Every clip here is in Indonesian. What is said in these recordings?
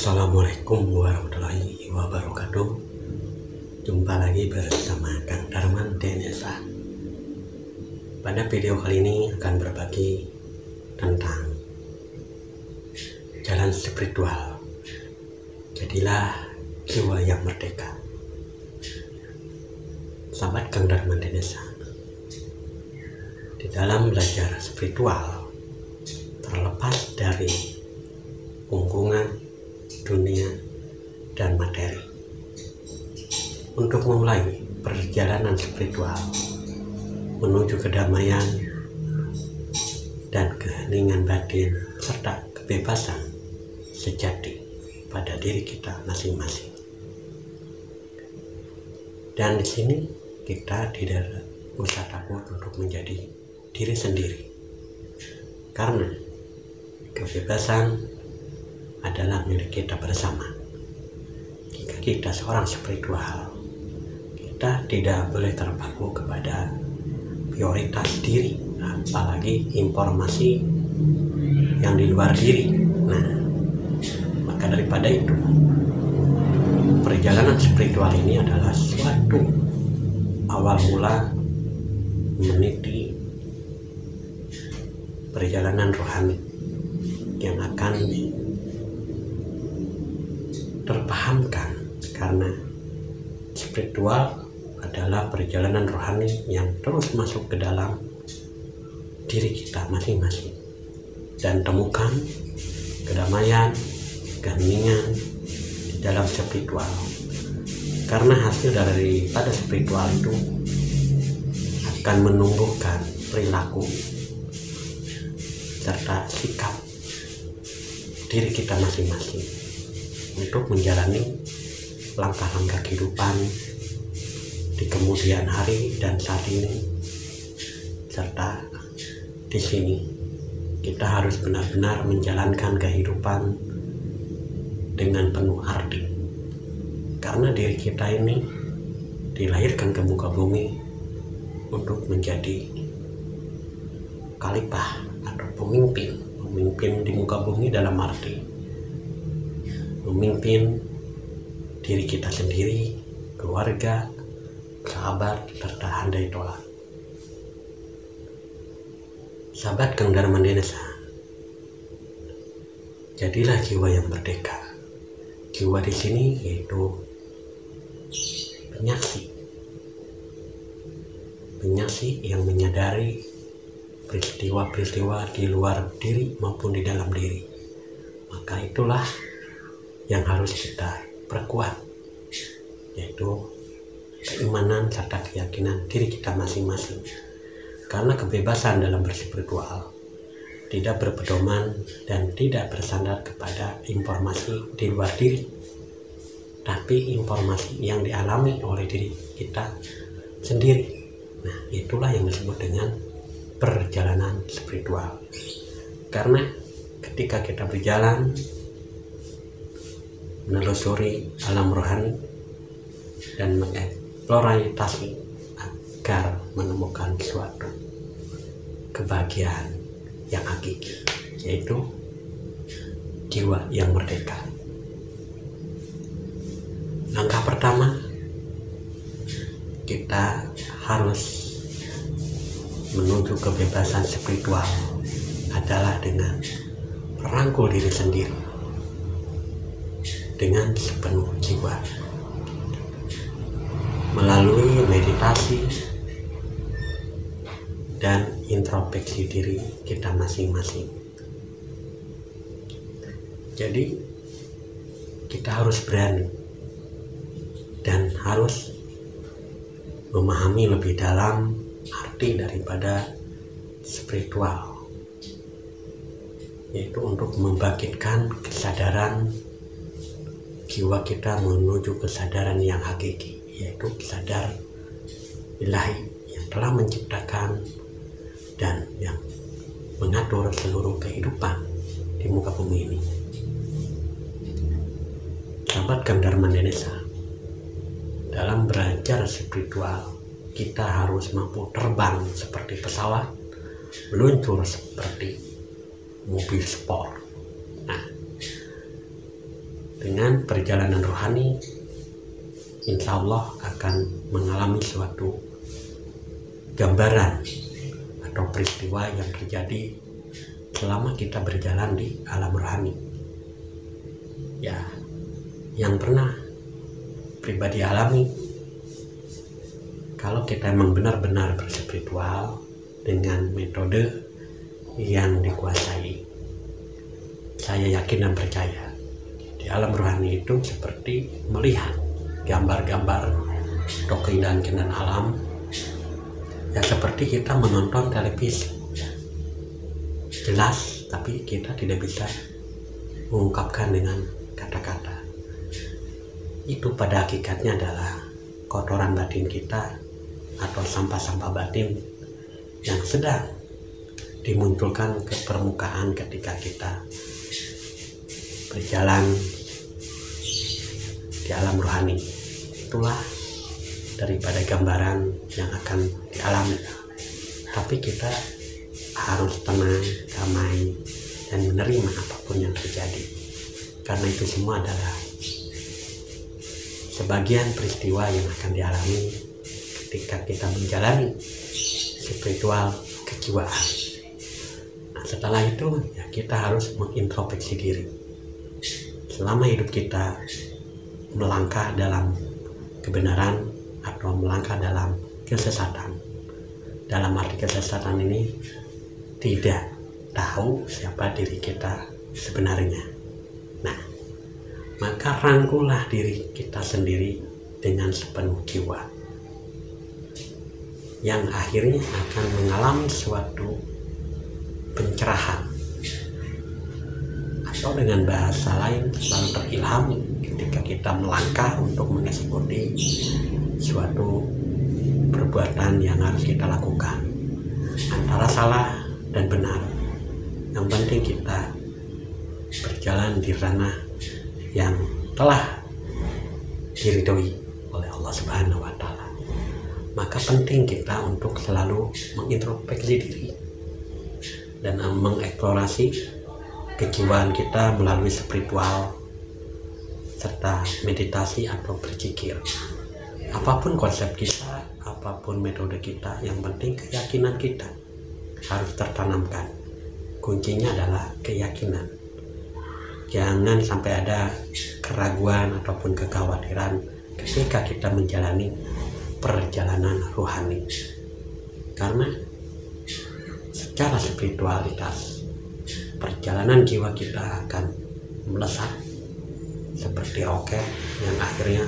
Assalamualaikum warahmatullahi wabarakatuh. Jumpa lagi bersama Kang Darman DNSA. Pada video kali ini akan berbagi tentang jalan spiritual. Jadilah jiwa yang merdeka. Sahabat Kang Darman DNSA, di dalam belajar spiritual, terlepas dari hubungan dunia dan materi, untuk memulai perjalanan spiritual menuju kedamaian dan keheningan batin serta kebebasan sejati pada diri kita masing-masing. Dan di sini kita tidak usah takut untuk menjadi diri sendiri, karena kebebasan adalah milik kita bersama. Jika kita seorang spiritual, kita tidak boleh terpaku kepada prioritas diri, apalagi informasi yang di luar diri. Nah, maka daripada itu, perjalanan spiritual ini adalah suatu awal mula meniti perjalanan rohani yang akan terpahamkan, karena spiritual adalah perjalanan rohani yang terus masuk ke dalam diri kita masing-masing dan temukan kedamaian, keheningan di dalam spiritual. Karena hasil daripada spiritual itu akan menumbuhkan perilaku serta sikap diri kita masing-masing untuk menjalani langkah-langkah kehidupan di kemudian hari dan saat ini. Serta di sini kita harus benar-benar menjalankan kehidupan dengan penuh arti, karena diri kita ini dilahirkan ke muka bumi untuk menjadi khalifah atau pemimpin di muka bumi, dalam arti memimpin diri kita sendiri, keluarga, sahabat, serta handai tolak. Sahabat Kang Darman DNSA, jadilah jiwa yang merdeka. Jiwa di sini yaitu penyaksi yang menyadari peristiwa-peristiwa di luar diri maupun di dalam diri. Maka itulah yang harus kita perkuat, yaitu keimanan serta keyakinan diri kita masing-masing. Karena kebebasan dalam berspiritual tidak berpedoman dan tidak bersandar kepada informasi di luar diri, tapi informasi yang dialami oleh diri kita sendiri. Nah, itulah yang disebut dengan perjalanan spiritual. Karena ketika kita berjalan menelusuri alam rohani dan mengeksplorasi agar menemukan suatu kebahagiaan yang hakiki, yaitu jiwa yang merdeka. Langkah pertama, kita harus menuju kebebasan spiritual adalah dengan merangkul diri sendiri dengan sepenuh jiwa melalui meditasi dan introspeksi diri kita masing-masing. Jadi kita harus berani dan harus memahami lebih dalam arti daripada spiritual, yaitu untuk membangkitkan kesadaran jiwa kita menuju kesadaran yang hakiki, yaitu sadar ilahi yang telah menciptakan dan yang mengatur seluruh kehidupan di muka bumi ini. Sahabat Kang Darman DNSA, dalam belajar spiritual kita harus mampu terbang seperti pesawat, meluncur seperti mobil sport. Nah, dengan perjalanan rohani, insya Allah akan mengalami suatu gambaran atau peristiwa yang terjadi selama kita berjalan di alam rohani. Ya, yang pernah pribadi alami, kalau kita emang benar-benar berspiritual dengan metode yang dikuasai, saya yakin dan percaya di alam rohani itu seperti melihat gambar-gambar atau keindahan-keindahan alam, ya seperti kita menonton televisi jelas, tapi kita tidak bisa mengungkapkan dengan kata-kata. Itu pada hakikatnya adalah kotoran batin kita atau sampah-sampah batin yang sedang dimunculkan ke permukaan ketika kita berjalan di alam rohani. Itulah daripada gambaran yang akan dialami. Tapi kita harus tenang, damai, dan menerima apapun yang terjadi, karena itu semua adalah sebagian peristiwa yang akan dialami ketika kita menjalani spiritual kejiwaan. Nah, setelah itu ya kita harus mengintrospeksi diri. Selama hidup kita melangkah dalam kebenaran atau melangkah dalam kesesatan. Dalam arti kesesatan ini tidak tahu siapa diri kita sebenarnya. Nah, maka rangkullah diri kita sendiri dengan sepenuh jiwa, yang akhirnya akan mengalami suatu pencerahan, atau dengan bahasa lain selalu terilhami ketika kita melangkah untuk mengeksekusi suatu perbuatan yang harus kita lakukan, antara salah dan benar. Yang penting kita berjalan di ranah yang telah diridhoi oleh Allah Subhanahu wa Ta'ala. Maka penting kita untuk selalu mengintrospeksi diri dan mengeksplorasi kejiwaan kita melalui spiritual serta meditasi atau berzikir. Apapun konsep kita, apapun metode kita, yang penting keyakinan kita harus tertanamkan. Kuncinya adalah keyakinan. Jangan sampai ada keraguan ataupun kekhawatiran ketika kita menjalani perjalanan rohani. Karena secara spiritualitas, perjalanan jiwa kita akan melesat seperti roket yang akhirnya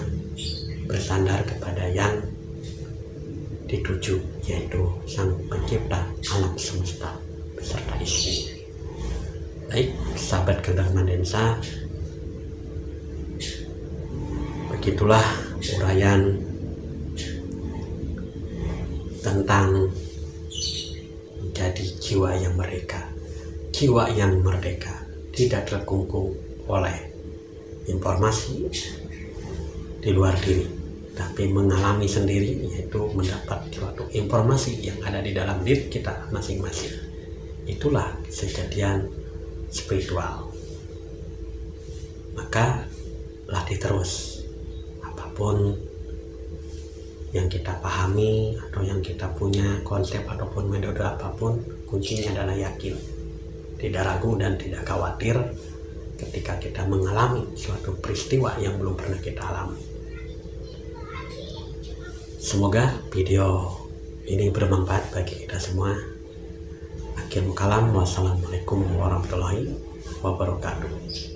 bersandar kepada yang dituju, yaitu Sang Pencipta alam semesta beserta isinya. Baik, sahabat Kendang Mandensa, begitulah uraian tentang menjadi jiwa yang merdeka. Jiwa yang merdeka tidak terkungkung oleh informasi di luar diri, tapi mengalami sendiri, yaitu mendapat suatu informasi yang ada di dalam diri kita masing-masing. Itulah kesejatian spiritual. Maka latih terus. Apapun yang kita pahami atau yang kita punya konsep ataupun metode apapun, kuncinya adalah yakin, tidak ragu dan tidak khawatir ketika kita mengalami suatu peristiwa yang belum pernah kita alami. Semoga video ini bermanfaat bagi kita semua. Akhirul kalam, wassalamualaikum warahmatullahi wabarakatuh.